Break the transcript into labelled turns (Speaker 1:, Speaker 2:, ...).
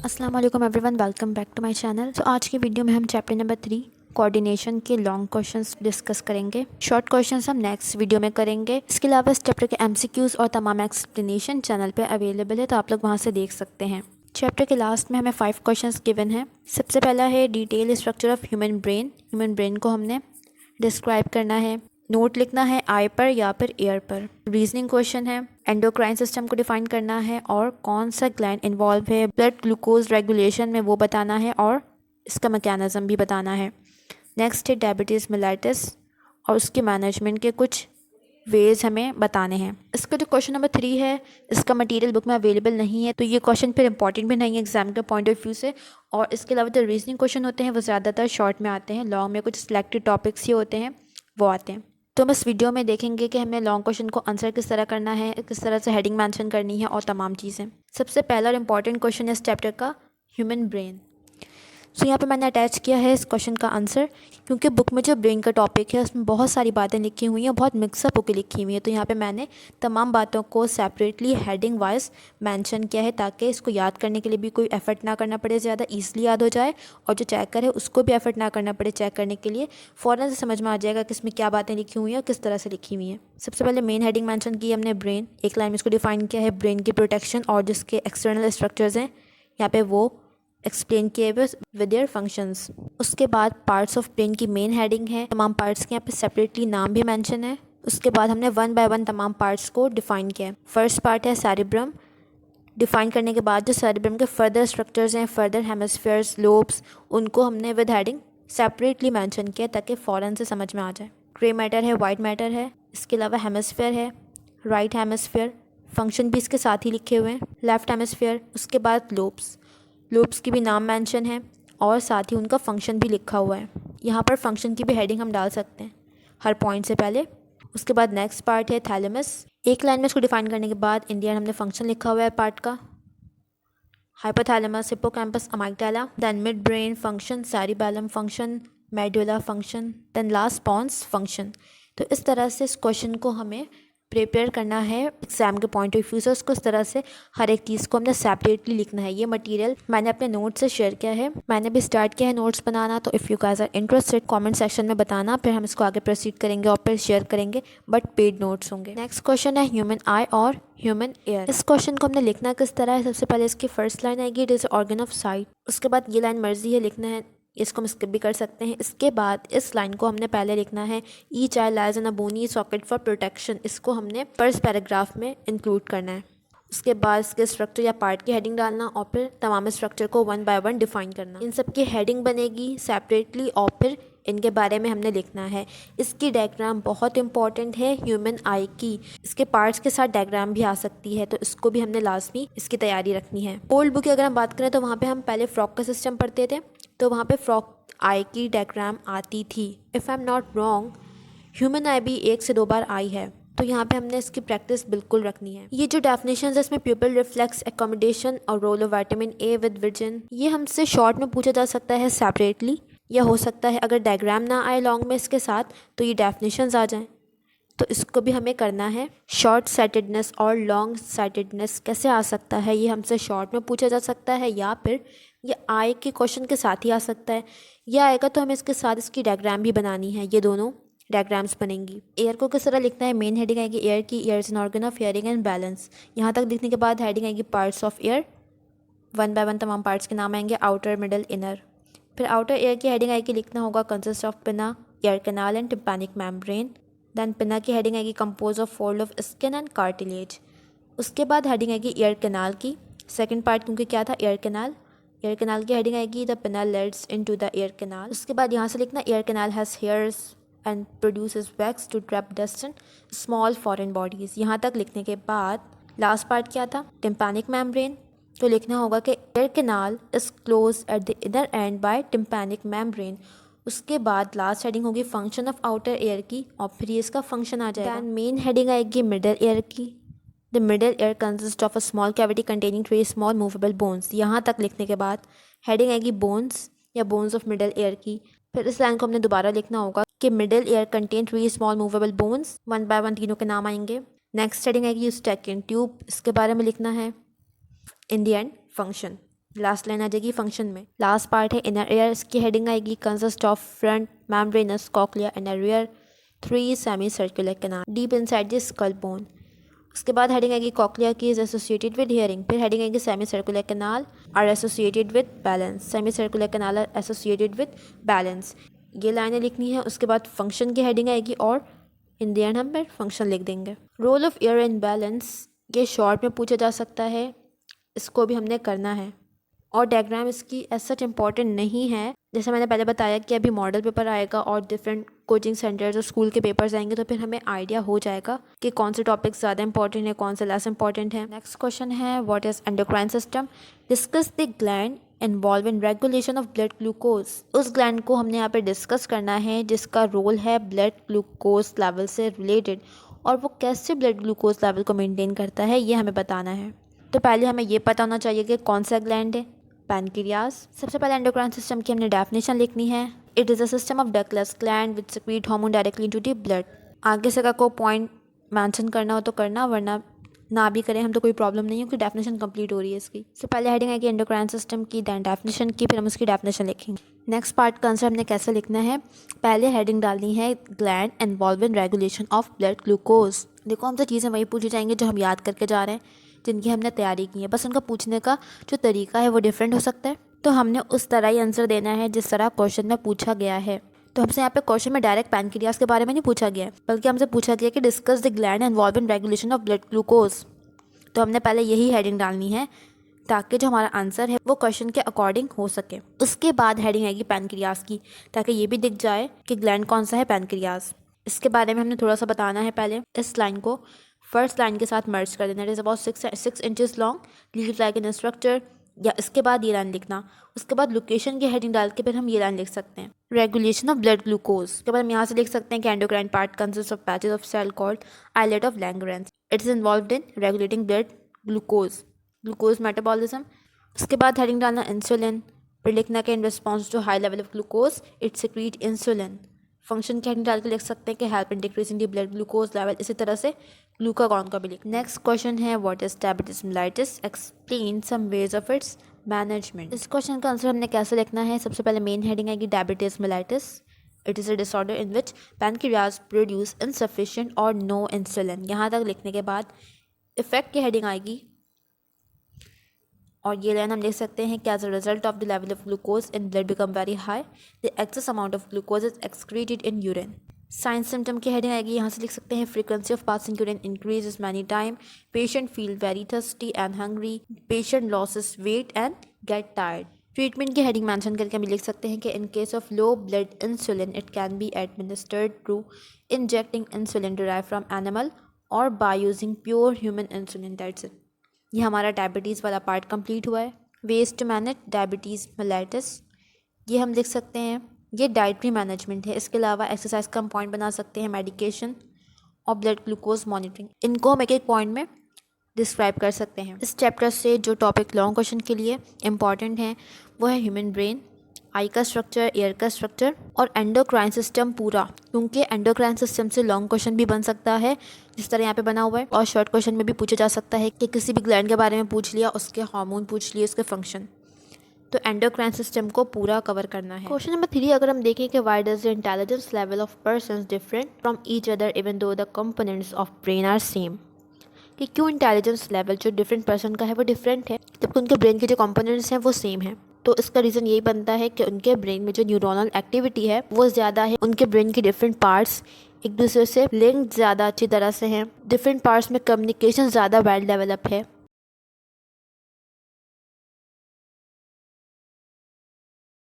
Speaker 1: अस्सलाम वालेकुम everyone, welcome back to my channel. तो आज की वीडियो में हम चैप्टर नंबर 3 कोऑर्डिनेशन के लॉन्ग क्वेश्चंस डिस्कस करेंगे। शॉर्ट क्वेश्चंस हम नेक्स्ट वीडियो में करेंगे। इसके अलावा इस चैप्टर के एमसीक्यूज़ और तमाम एक्सप्लेनेशन चैनल पे अवेलेबल है, तो आप लोग वहाँ से देख सकते हैं। चैप्टर के लास्ट में हमें 5 क्वेश्चंस गिवन है। सबसे पहला है detail structure of human brain. Human brain को हमने डिस्क्राइब करना है, नोट लिखना है आई पर या फिर एयर पर। रीजनिंग क्वेश्चन है, एंडोक्राइन सिस्टम को डिफाइन करना है और कौन सा ग्लैंड इन्वॉल्व है ब्लड ग्लूकोज रेगुलेशन में वो बताना है और इसका मैकेनिज्म भी बताना है। नेक्स्ट है डायबिटीज़ मेलाइटिस और उसके मैनेजमेंट के कुछ वेज हमें बताने हैं। इसका जो क्वेश्चन नंबर 3 है, इसका मटेरियल बुक में अवेलेबल नहीं है, तो ये क्वेश्चन फिर इंपॉर्टेंट भी नहीं है एग्जाम के पॉइंट ऑफ व्यू से। और इसके अलावा जो रीजनिंग क्वेश्चन होते हैं वो ज़्यादातर शॉर्ट में आते हैं, लॉन्ग में कुछ सिलेक्टेड टॉपिक्स ही होते हैं वो आते हैं। तो हम इस वीडियो में देखेंगे कि हमें लॉन्ग क्वेश्चन को आंसर किस तरह करना है, किस तरह से हेडिंग मेंशन करनी है और तमाम चीज़ें। सबसे पहला और इम्पॉर्टेंट क्वेश्चन है इस चैप्टर का ह्यूमन ब्रेन। सो यहाँ पे मैंने अटैच किया है इस क्वेश्चन का आंसर, क्योंकि बुक में जो ब्रेन का टॉपिक है उसमें बहुत सारी बातें लिखी हुई हैं, बहुत मिक्सअप होकर लिखी हुई हैं। तो यहाँ पे मैंने तमाम बातों को सेपरेटली हेडिंग वाइज मेंशन किया है, ताकि इसको याद करने के लिए भी कोई एफर्ट ना करना पड़े, ज़्यादा ईजिली याद हो जाए, और जो चेकर है उसको भी एफर्ट ना करना पड़े चेक करने के लिए। फ़ौरन से समझ में आ जाएगा कि इसमें क्या बातें लिखी हुई हैं और किस तरह से लिखी हुई हैं। सबसे पहले मेन हेडिंग मैंशन की हमने ब्रेन, एक लाइन में इसको डिफाइन किया है, ब्रेन की प्रोटेक्शन और जिसके एक्सटर्नल स्ट्रक्चर्स हैं यहाँ पे वो एक्सप्लेन किए हुए विद देयर फंक्शंस। उसके बाद पार्ट्स ऑफ ब्रेन की मेन हेडिंग है, तमाम पार्ट्स के यहाँ पे सेपरेटली नाम भी मेंशन है। उसके बाद हमने 1 बाय 1 तमाम पार्ट्स को डिफाइन किया है। फर्स्ट पार्ट है सेरिब्रम। डिफाइन करने के बाद जो सेरिब्रम के फर्दर स्ट्रक्चर्स हैं, फर्दर हेमिस्फीयर्स, लोब्स, उनको हमने विद हेडिंग सेपरेटली मेंशन किया ताकि फ़ौरन से समझ में आ जाए। ग्रे मैटर है, वाइट मैटर है, इसके अलावा हेमिस्फीयर है, राइट हेमिस्फीयर, फंक्शन भी इसके साथ ही लिखे हुए हैं, लेफ्ट हेमिस्फीयर। उसके बाद लोब्स, लोब्स की भी नाम मेंशन है और साथ ही उनका फंक्शन भी लिखा हुआ है। यहाँ पर फंक्शन की भी हेडिंग हम डाल सकते हैं हर पॉइंट से पहले। उसके बाद नेक्स्ट पार्ट है थैलेमस। एक लाइन में इसको डिफाइन करने के बाद इंडियन हमने फंक्शन लिखा हुआ है पार्ट का, hypothalamus, hippocampus, amygdala, then mid brain function, cerebellum function, medulla function, then last pons function. तो इस तरह से इस क्वेश्चन को हमें प्रिपेयर करना है एग्जाम के पॉइंट ऑफ व्यू से। उसको इस तरह से हर एक चीज़ को हमने सेपरेटली लिखना है। ये मटेरियल मैंने अपने नोट्स से शेयर किया है, मैंने भी स्टार्ट किया है नोट्स बनाना। तो if you guys are interested comment section में बताना, फिर हम इसको आगे प्रोसीड करेंगे और फिर शेयर करेंगे, बट पेड नोट्स होंगे। नेक्स्ट क्वेश्चन है ह्यूमन आई और ह्यूमन एयर। इस क्वेश्चन को हमने लिखना किस तरह है, सबसे पहले इसकी फर्स्ट लाइन आएगी, it is organ of site. उसके बाद ये लाइन मर्जी है लिखना है, इसको हम स्किप भी कर सकते हैं। इसके बाद इस लाइन को हमने पहले लिखना है, e child lies in a bony socket for protection. इसको हमने फर्स्ट पैराग्राफ में इंक्लूड करना है। उसके बाद इसके स्ट्रक्चर या पार्ट की हेडिंग डालना और फिर तमाम स्ट्रक्चर को 1 बाय 1 डिफाइन करना। इन सब की हेडिंग बनेगी सेपरेटली और फिर इनके बारे में हमने लिखना है। इसकी डायग्राम बहुत इंपॉर्टेंट है ह्यूमन आई की, इसके पार्ट्स के साथ डायग्राम भी आ सकती है, तो इसको भी हमने लाजमी इसकी तैयारी रखनी है। ओल्ड बुक की अगर हम बात करें तो वहाँ पे हम पहले फ्रॉक का सिस्टम पढ़ते थे, तो वहाँ पे फ्रॉक आई की डायग्राम आती थी। If I am not wrong, human आई भी 1 से 2 बार आई है, तो यहाँ पे हमने इसकी प्रैक्टिस बिल्कुल रखनी है। ये जो डेफिनेशन है इसमें प्यूपिल रिफ्लेक्स एकोमोडेशन और role of vitamin A with vision, ये हमसे शॉर्ट में पूछा जा सकता है सेपरेटली, या हो सकता है अगर डायग्राम ना आए लॉन्ग में इसके साथ तो ये डेफिनेशंस आ जाएं, तो इसको भी हमें करना है। शॉर्ट साइटेडनेस और लॉन्ग साइटेडनेस कैसे आ सकता है, ये हमसे शॉर्ट में पूछा जा सकता है या फिर ये आई के क्वेश्चन के साथ ही आ सकता है, या आएगा तो हमें इसके साथ इसकी डायग्राम भी बनानी है, ये दोनों डायग्राम्स बनेंगी। एयर को किस तरह लिखना है, मेन हेडिंग आएगी एयर की, air is an organ of hearing and balance. यहाँ तक लिखने के बाद हेडिंग आएगी पार्ट्स ऑफ एयर, 1 बाय 1 तमाम पार्ट्स के नाम आएंगे, आउटर, मिडल, इनर। फिर आउटर एयर की हेडिंग आएगी, लिखना होगा consist of pinna, ear canal and tympanic membrane. Then pinna की हेडिंग आएगी compose of fold of skin and cartilage. उसके बाद हेडिंग आएगी एयर कैनाल की, सेकंड पार्ट क्योंकि क्या था एयर कैनाल। एयर कैनाल की हेडिंग आएगी the pinna leads into the ear canal. उसके बाद यहाँ से लिखना ear canal has hairs and produces wax to trap dust and small foreign bodies. यहाँ तक लिखने के बाद लास्ट पार्ट क्या था, टिम्पैनिक मेम्ब्रेन। तो लिखना होगा कि ear canal is close at the inner end by tympanic membrane. उसके बाद लास्ट हेडिंग होगी फंक्शन ऑफ आउटर एयर की और फिर ये इसका फंक्शन आ जाएगा। दैन मेन हेडिंग आएगी मिडल एयर की, the middle ear consist of a small cavity containing 3 small movable bones. यहाँ तक लिखने के बाद हेडिंग आएगी बोन्स या बोन्स ऑफ मिडल एयर की। फिर इस लाइन को हमने दोबारा लिखना होगा कि middle ear contain 3 small movable bones, 1 by 1 तीनों के नाम आएंगे। नेक्स्ट हेडिंग आएगी यूस्टेकिन ट्यूब, इसके बारे में लिखना है in the end function. Last line आ जाएगी फंक्शन में। लास्ट पार्ट है इनर एयर, इसकी हेडिंग आएगी consist of front membranous cochlea and rear 3 semi circular canal deep inside the skull bone. उसके बाद हेडिंग आएगी कॉक्लिया की इज एसोसिएटेड विद हियरिंग। फिर हेडिंग आएगी semi circular canal are associated with balance. Semi circular canal are associated with balance, ये लाइनें लिखनी है। उसके बाद फंक्शन की हेडिंग आएगी और इन द एंड हम फिर फंक्शन लिख देंगे। Role of ear in balance, ये शॉर्ट में पूछा जा सकता है, इसको भी हमने करना है। और डायग्राम इसकी एज सच इम्पॉर्टेंट नहीं है, जैसे मैंने पहले बताया कि अभी मॉडल पेपर आएगा और डिफरेंट कोचिंग सेंटर्स और स्कूल के पेपर्स आएंगे, तो फिर हमें आइडिया हो जाएगा कि कौन से टॉपिक्स ज़्यादा इंपॉर्टेंट है, कौन से लेस इंपॉर्टेंट है। नेक्स्ट क्वेश्चन है what is endocrine system, discuss the gland involve in regulation of blood glucose. उस ग्लैंड को हमने यहाँ पे डिस्कस करना है जिसका रोल है ब्लड ग्लूकोज लेवल से रिलेटेड, और वो कैसे ब्लड ग्लूकोज लेवल को मेंटेन करता है ये हमें बताना है। तो पहले हमें ये पता होना चाहिए कि कौन सा ग्लैंड है, पैनक्रियाज। सबसे पहले एंडोक्राइन सिस्टम की हमने डेफिनेशन लिखनी है। It is a system of ductless gland which secrete hormone directly into the blood. आगे से को पॉइंट मेंशन करना हो तो करना, वरना ना भी करें हम तो कोई प्रॉब्लम नहीं है, क्योंकि डेफिनेशन कंप्लीट हो रही है इसकी। तो पहले हेडिंग है कि एंडोक्राइन सिस्टम की, दैन डेफिनेशन की, फिर हम उसकी डेफिनेशन लिखेंगे। नेक्स्ट पार्ट का आंसर हमने कैसे लिखना है, पहले हेडिंग डालनी है gland involve in regulation of blood glucose. देखो हमसे चीज़ें वही पूछी जाएंगी जो हम याद करके जा रहे हैं, जिनकी हमने तैयारी की है, बस उनका पूछने का जो तरीका है वो डिफरेंट हो सकता है। तो हमने उस तरह ही आंसर देना है जिस तरह क्वेश्चन में पूछा गया है। तो हमसे यहाँ पे क्वेश्चन में डायरेक्ट पैनक्रियाज के बारे में नहीं पूछा गया है, बल्कि हमसे पूछा गया कि discuss the gland involve in regulation of blood glucose. तो हमने पहले यही हेडिंग डालनी है ताकि जो हमारा आंसर है वो क्वेश्चन के अकॉर्डिंग हो सके। उसके बाद हेडिंग आएगी पैनक्रियाज की, ताकि ये भी दिख जाए कि ग्लैंड कौन सा है, पैनक्रियाज। इसके बारे में हमने थोड़ा सा बताना है। पहले इस लाइन को फर्स्ट लाइन के साथ मर्ज कर देना। It is about 6 inches long, leave like in structure, या इसके बाद ये लाइन लिखना। उसके बाद लोकेशन की हेडिंग डाल के फिर हम ये लाइन लिख सकते हैं, रेगुलेशन ऑफ ब्लड ग्लूकोज। उसके बाद हम यहाँ से लिख सकते हैं कि endocrine part consist of patches of cell called islet of Langerhans. It is involved in regulating blood glucose metabolism. उसके बाद हेडिंग डालना इंसुलिन, फिर लिखना कि in response to high level of glucose it secrete insulin. Function की heading डाल के लिख सकते हैं कि help in decreasing the blood glucose level. इसी तरह से ग्लूकागॉन का भी लिख। नेक्स्ट क्वेश्चन है what is diabetes mellitus, explain some ways of its management. इस क्वेश्चन का आंसर हमने कैसे लिखना है, सबसे पहले मेन हेडिंग आएगी diabetes mellitus. It is a disorder in which pancreas produce insufficient और नो इंसुलिन। यहाँ तक लिखने के बाद इफेक्ट की हेडिंग आएगी और ये लाइन हम लिख सकते हैं कि as a result of the level of glucose in blood become very high, the excess amount of glucose is excreted in urine. Signs symptom की हेडिंग आएगी, यहाँ से लिख सकते हैं frequency of passing urine increases many time, patient feel very thirsty and hungry, patient loses weight and get tired. Treatment की heading mention करके हम लिख सकते हैं कि in case of low blood insulin it can be administered through injecting insulin derive from animal और by using pure human insulin. That's it. ये हमारा डायबिटीज़ वाला पार्ट कंप्लीट हुआ है। Ways to manage diabetes mellitus, ये हम लिख सकते हैं ये डाइटरी मैनेजमेंट है। इसके अलावा एक्सरसाइज का हम पॉइंट बना सकते हैं, मेडिकेशन और ब्लड ग्लूकोज मॉनिटरिंग। इनको हम एक एक पॉइंट में डिस्क्राइब कर सकते हैं। इस चैप्टर से जो टॉपिक लॉन्ग क्वेश्चन के लिए इंपॉर्टेंट है वो है ह्यूमन ब्रेन, आई का स्ट्रक्चर, एयर का स्ट्रक्चर और एंडोक्राइन सिस्टम पूरा, क्योंकि एंडोक्राइन सिस्टम से लॉन्ग क्वेश्चन भी बन सकता है जिस तरह यहाँ पे बना हुआ है, और शॉर्ट क्वेश्चन में भी पूछा जा सकता है कि किसी भी ग्लैंड के बारे में पूछ लिया, उसके हार्मोन पूछ लिए, उसके फंक्शन। तो एंडोक्राइन सिस्टम को पूरा कवर करना है। क्वेश्चन नंबर 3 अगर हम देखें कि why does the intelligence level of persons different from each other even though the components of brain are same, कि क्यों इंटेलिजेंस लेवल जो डिफरेंट पर्सन का है वो डिफरेंट है जबकि उनके ब्रेन के जो कंपोनेंट्स हैं वो सेम है। तो इसका रीज़न यही बनता है कि उनके ब्रेन में जो न्यूरोनल एक्टिविटी है वो ज़्यादा है, उनके ब्रेन के डिफरेंट पार्ट्स एक दूसरे से लिंक ज़्यादा अच्छी तरह से हैं, डिफरेंट पार्ट्स में कम्युनिकेशन ज़्यादा वेल डेवलप है,